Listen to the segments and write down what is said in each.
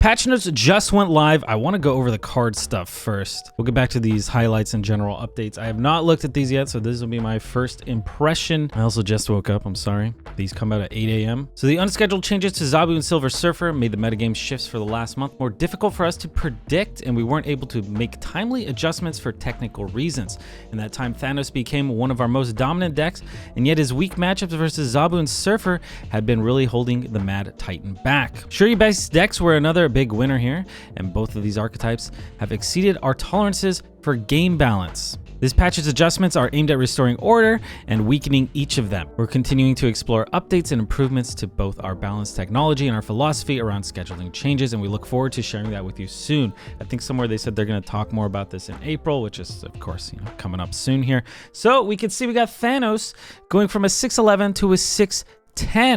Patch notes just went live. I want to go over the card stuff first. We'll get back to these highlights and general updates. I have not looked at these yet, so this will be my first impression. I also just woke up, I'm sorry. These come out at 8 a.m. So the unscheduled changes to Zabu and Silver Surfer made the metagame shifts for the last month more difficult for us to predict, and we weren't able to make timely adjustments for technical reasons. In that time, Thanos became one of our most dominant decks, and yet his weak matchups versus Zabu and Surfer had been really holding the Mad Titan back. Shuri-based decks were another big winner here, and both of these archetypes have exceeded our tolerances for game balance. This patch's adjustments are aimed at restoring order and weakening each of them. We're continuing to explore updates and improvements to both our balance technology and our philosophy around scheduling changes, and we look forward to sharing that with you soon. I think somewhere they said they're going to talk more about this in April, which is, of course, coming up soon here. So we can see we got Thanos going from a 6'11 to a 6'10.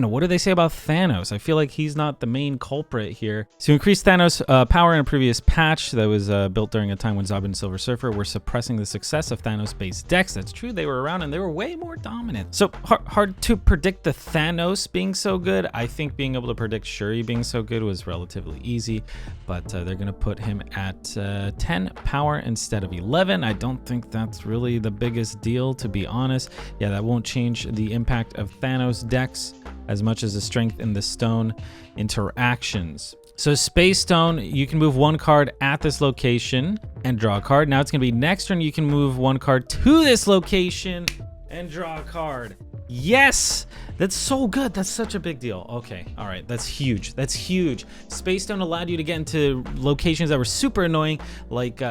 What do they say about Thanos? I feel like he's not the main culprit here. To increase Thanos' power in a previous patch that was built during a time when Zabu and Silver Surfer were suppressing the success of Thanos-based decks. That's true, they were around and they were way more dominant. So hard to predict the Thanos being so good. I think being able to predict Shuri being so good was relatively easy, but they're going to put him at 10 power instead of 11. I don't think that's really the biggest deal, to be honest. Yeah, that won't change the impact of Thanos decks as much as the strength in the stone interactions. So Space Stone, you can move one card at this location and draw a card. Now it's going to be next turn you can move one card to this location and draw a card. Yes! That's so good. That's such a big deal. Okay, all right, that's huge. That's huge. Space Stone allowed you to get into locations that were super annoying, like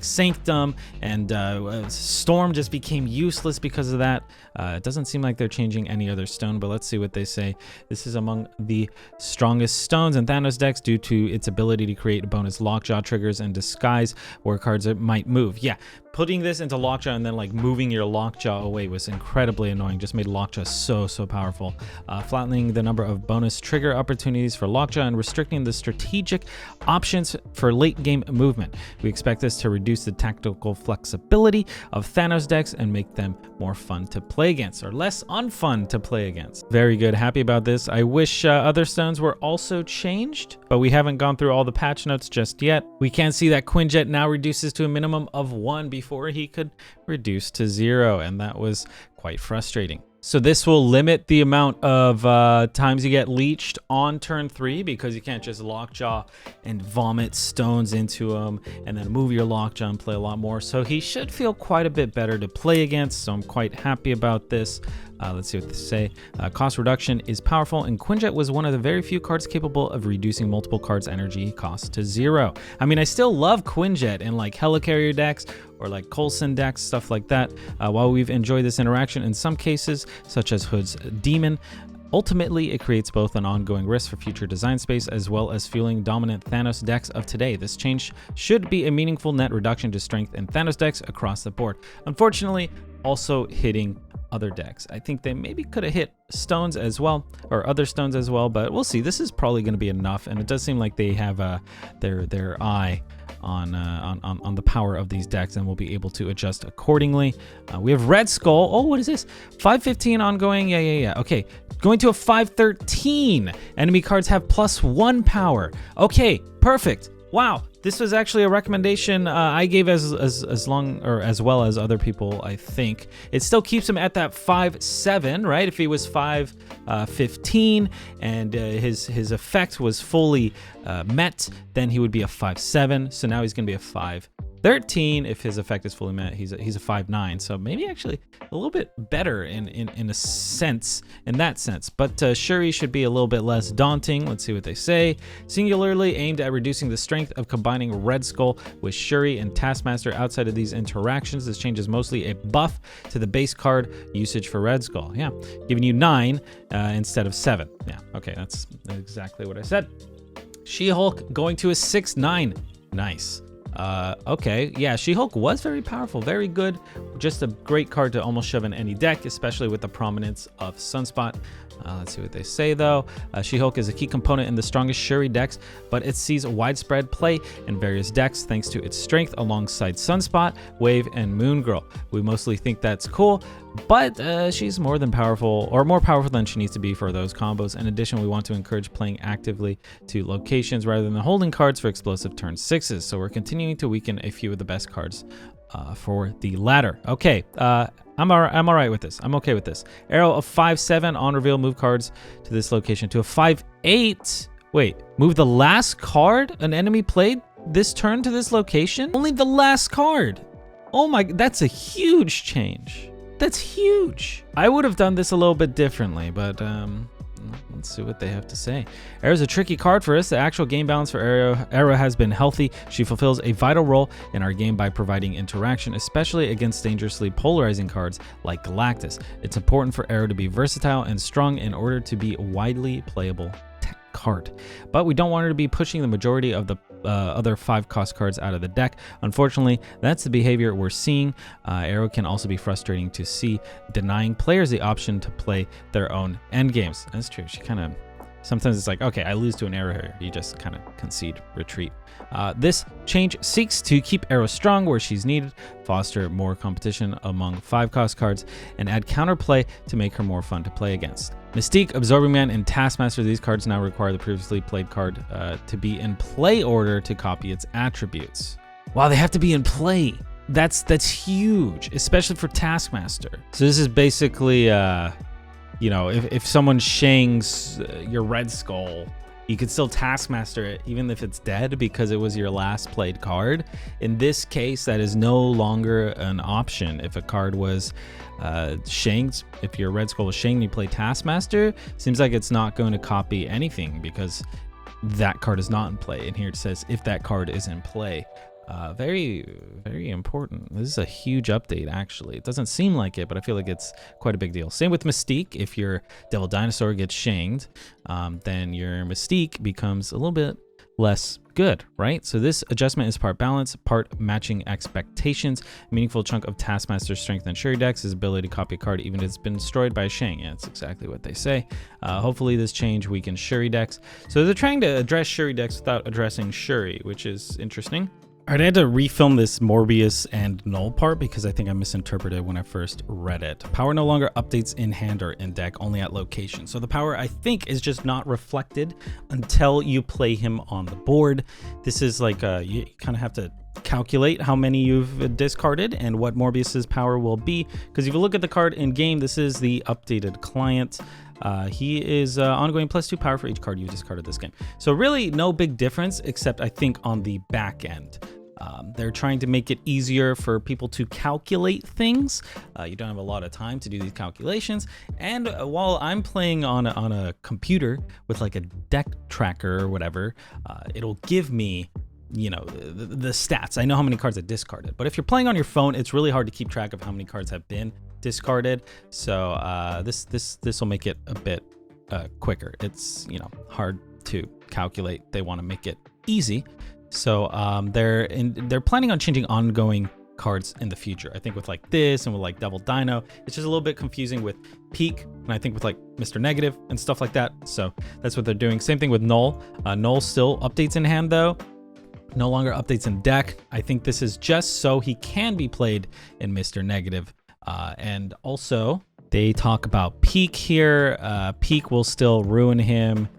Sanctum, and Storm just became useless because of that. It doesn't seem like they're changing any other stone, but let's see what they say. This is among the strongest stones in Thanos decks due to its ability to create bonus Lockjaw triggers and disguise where cards might move. Yeah, putting this into Lockjaw and then like moving your Lockjaw away was incredibly annoying. Just made Lockjaw so powerful. Flattening the number of bonus trigger opportunities for Lockjaw and restricting the strategic options for late game movement. We expect this to reduce the tactical flexibility of Thanos decks and make them more fun to play against, or less unfun to play against. Very good, happy about this. I wish other stones were also changed, but we haven't gone through all the patch notes just yet. We can see that Quinjet now reduces to a minimum of 1 before he could reduce to 0, and that was quite frustrating. So this will limit the amount of times you get leeched on turn 3, because you can't just Lockjaw and vomit stones into him and then move your Lockjaw and play a lot more. So he should feel quite a bit better to play against, so I'm quite happy about this. Let's see what they say. Cost reduction is powerful, and Quinjet was one of the very few cards capable of reducing multiple cards' energy cost to 0. I mean, I still love Quinjet in like Helicarrier decks or like Coulson decks, stuff like that. While we've enjoyed this interaction in some cases, such as Hood's Demon, ultimately, it creates both an ongoing risk for future design space as well as fueling dominant Thanos decks of today. This change should be a meaningful net reduction to strength in Thanos decks across the board. Unfortunately, also hitting other decks. I think they maybe could have hit stones as well, or other stones as well, but we'll see. This is probably going to be enough, and it does seem like they have their eye on the power of these decks, and we'll be able to adjust accordingly. We have Red Skull. Oh, what is this? 515 ongoing. Yeah. Okay, going to a 513. Enemy cards have +1 power. Okay, perfect. Wow, this was actually a recommendation I gave as well as other people, I think. It still keeps him at that 5'7", right? If he was 5'15", and his effect was fully met, then he would be a 5'7". So now he's going to be a 5'13". If his effect is fully met, he's a 5'9". So maybe actually a little bit better in a sense, in that sense. But Shuri should be a little bit less daunting. Let's see what they say. Singularly aimed at reducing the strength of combining Red Skull with Shuri and Taskmaster outside of these interactions. This change is mostly a buff to the base card usage for Red Skull. Yeah, giving you 9 instead of 7. Yeah, okay, that's exactly what I said. She-Hulk going to a 6'9". Nice. Okay, yeah, She-Hulk was very powerful, very good. Just a great card to almost shove in any deck, especially with the prominence of Sunspot. Let's see what they say, though. She-Hulk is a key component in the strongest Shuri decks, but it sees widespread play in various decks thanks to its strength alongside Sunspot, Wave, and Moon Girl. We mostly think that's cool, but she's more than powerful, or more powerful than she needs to be for those combos. In addition, we want to encourage playing actively to locations rather than holding cards for explosive turn 6s. So we're continuing to weaken a few of the best cards for the latter. Okay, I'm all right with this. I'm okay with this. Aero of 5/7 on reveal, move cards to this location to a 5/8. Wait, move the last card an enemy played this turn to this location? Only the last card. Oh my, that's a huge change. That's huge. I would have done this a little bit differently, but let's see what they have to say. Aero's a tricky card for us. The actual game balance for Aero has been healthy. She fulfills a vital role in our game by providing interaction, especially against dangerously polarizing cards like Galactus. It's important for Aero to be versatile and strong in order to be a widely playable card, but we don't want her to be pushing the majority of the other 5-cost cards out of the deck. Unfortunately, that's the behavior we're seeing. Aero can also be frustrating to see, denying players the option to play their own end games. That's true. She kind of, sometimes it's like, okay, I lose to an Aero here. You just kind of concede, retreat. This change seeks to keep Aero strong where she's needed, foster more competition among 5-cost cards, and add counterplay to make her more fun to play against. Mystique, Absorbing Man, and Taskmaster, these cards now require the previously played card to be in play order to copy its attributes. Wow, they have to be in play. That's huge, especially for Taskmaster. So this is basically, you know, if someone shangs your Red Skull, you could still Taskmaster it even if it's dead because it was your last played card. In this case, that is no longer an option. If a card was shanked, if your Red Skull was shanked and you play Taskmaster, seems like it's not going to copy anything because that card is not in play. And here it says if that card is in play. Very, very important. This is a huge update, actually. It doesn't seem like it, but I feel like it's quite a big deal. Same with Mystique. If your Devil Dinosaur gets shanked, then your Mystique becomes a little bit less good, right? So this adjustment is part balance, part matching expectations. A meaningful chunk of Taskmaster's strength and Shuri decks is ability to copy a card even if it's been destroyed by a Shang. Yeah, that's exactly what they say. Hopefully this change weakens Shuri decks. So they're trying to address Shuri decks without addressing Shuri, which is interesting. All right, I had to refilm this Morbius and Null part because I think I misinterpreted when I first read it. Power no longer updates in hand or in deck, only at location. So the power, I think, is just not reflected until you play him on the board. This is like, you kind of have to calculate how many you've discarded and what Morbius's power will be. Because if you look at the card in game, this is the updated client. He is ongoing +2 power for each card you've discarded this game. So really no big difference, except I think on the back end. They're trying to make it easier for people to calculate things. You don't have a lot of time to do these calculations. And while I'm playing on a computer with like a deck tracker or whatever, it'll give me, you know, the stats. I know how many cards I discarded. But if you're playing on your phone, it's really hard to keep track of how many cards have been discarded. So this will make it a bit quicker. It's, you know, hard to calculate. They want to make it easy. So they're planning on changing ongoing cards in the future. I think with like this and with like Devil Dino, it's just a little bit confusing with Peak, and I think with like Mr. Negative and stuff like that. So that's what they're doing. Same thing with Null. Null still updates in hand though. No longer updates in deck. I think this is just so he can be played in Mr. Negative. And also they talk about Peak here. Peak will still ruin him.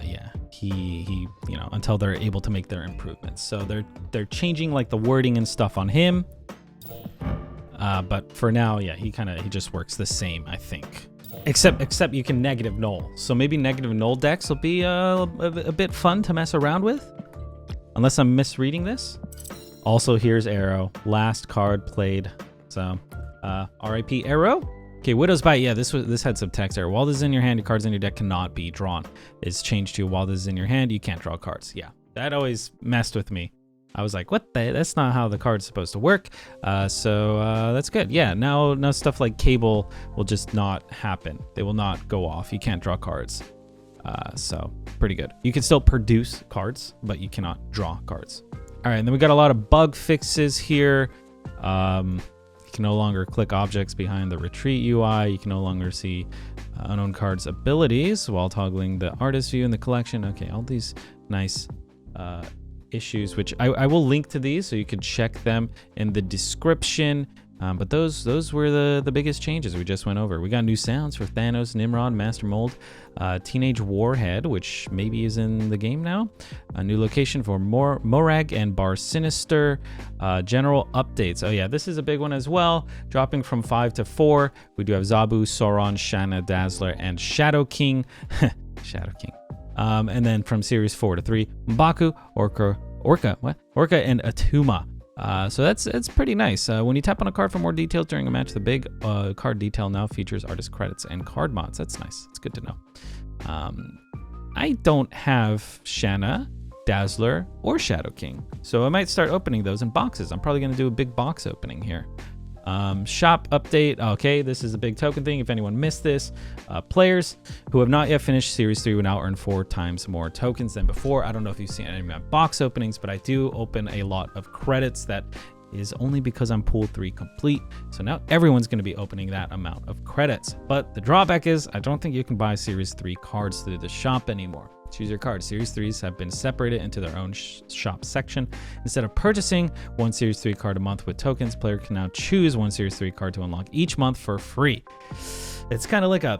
Yeah, he you know, until they're able to make their improvements. So they're changing like the wording and stuff on him. But for now, yeah, he just works the same, I think. Except you can negative Null. So maybe negative Null decks will be a bit fun to mess around with. Unless I'm misreading this. Also, here's Aero. Last card played. So, RIP Aero. Okay, Widow's Bite. Yeah, this had some text error. While this is in your hand, your cards in your deck cannot be drawn. It's changed to while this is in your hand, you can't draw cards. Yeah, that always messed with me. I was like, what the? That's not how the card's supposed to work. So that's good. Yeah, now stuff like Cable will just not happen. They will not go off. You can't draw cards. So pretty good. You can still produce cards, but you cannot draw cards. All right, and then we got a lot of bug fixes here. You can no longer click objects behind the retreat UI. You can no longer see unknown cards' abilities while toggling the artist view in the collection. Okay, all these nice issues, which I will link to these so you can check them in the description. But those were the biggest changes we just went over. We got new sounds for Thanos, Nimrod, Master Mold, Teenage Warhead, which maybe is in the game now. A new location for Morag and Bar Sinister. General updates. Oh yeah, this is a big one as well. Dropping from 5 to 4. We do have Zabu, Sauron, Shanna, Dazzler, and Shadow King. Shadow King. And then from Series 4 to 3, M'Baku, Orca, and Atuma. So that's pretty nice. When you tap on a card for more details during a match, the big card detail now features artist credits and card mods. That's nice. It's good to know. I don't have Shanna, Dazzler, or Shadow King, so I might start opening those in boxes. I'm probably going to do a big box opening here. Shop update. Okay, this is a big token thing. If anyone missed this, players who have not yet finished Series 3 will now earn 4 times more tokens than before. I don't know if you've seen any of my box openings, but I do open a lot of credits. That is only because I'm Pool 3 complete. So now everyone's going to be opening that amount of credits. But the drawback is I don't think you can buy Series 3 cards through the shop anymore. Choose your card. Series 3s have been separated into their own shop section. Instead of purchasing one Series 3 card a month with tokens, player can now choose one Series 3 card to unlock each month for free. It's kind of like a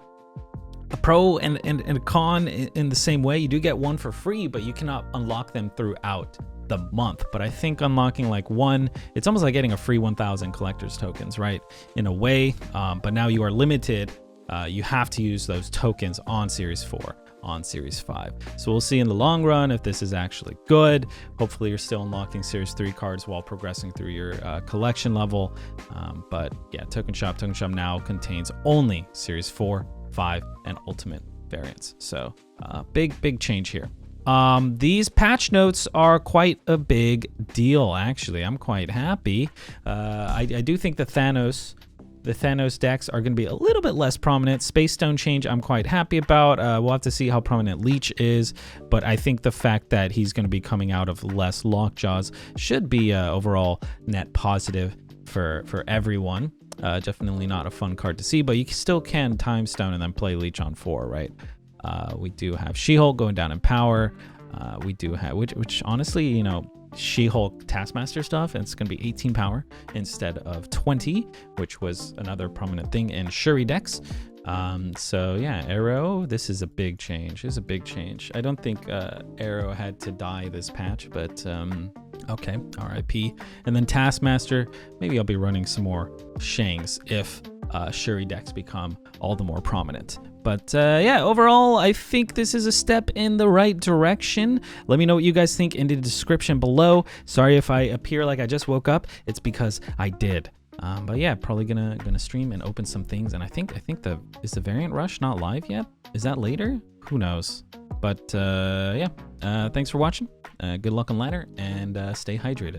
pro and a con in the same way. You do get one for free, but you cannot unlock them throughout the month. But I think unlocking like one, it's almost like getting a free 1,000 collector's tokens, right? In a way, but now you are limited. You have to use those tokens on Series 4. On Series 5. So we'll see in the long run if this is actually good. Hopefully you're still unlocking Series 3 cards while progressing through your collection level. But yeah, Token Shop now contains only Series 4, 5, and Ultimate variants. So big change here. These patch notes are quite a big deal, actually. I'm quite happy. I do think the Thanos decks are going to be a little bit less prominent. Space Stone change I'm quite happy about. We'll have to see how prominent Leech is, but I think the fact that he's going to be coming out of less Lockjaws should be overall net positive for everyone. Definitely not a fun card to see, but you still can Time Stone and then play Leech on 4, right? We do have She-Hulk going down in power. We do have, which honestly, you know, She-Hulk Taskmaster stuff, and it's going to be 18 power instead of 20, which was another prominent thing in Shuri decks. So yeah, Aero, this is a big change. It's a big change. I don't think Aero had to die this patch, but okay, RIP. And then Taskmaster, maybe I'll be running some more Shangs if Shuri decks become all the more prominent. But yeah, overall, I think this is a step in the right direction. Let me know what you guys think in the description below. Sorry if I appear like I just woke up. It's because I did. But yeah, probably gonna stream and open some things. And I think is the variant rush not live yet? Is that later? Who knows? But yeah, thanks for watching. Good luck on ladder and stay hydrated.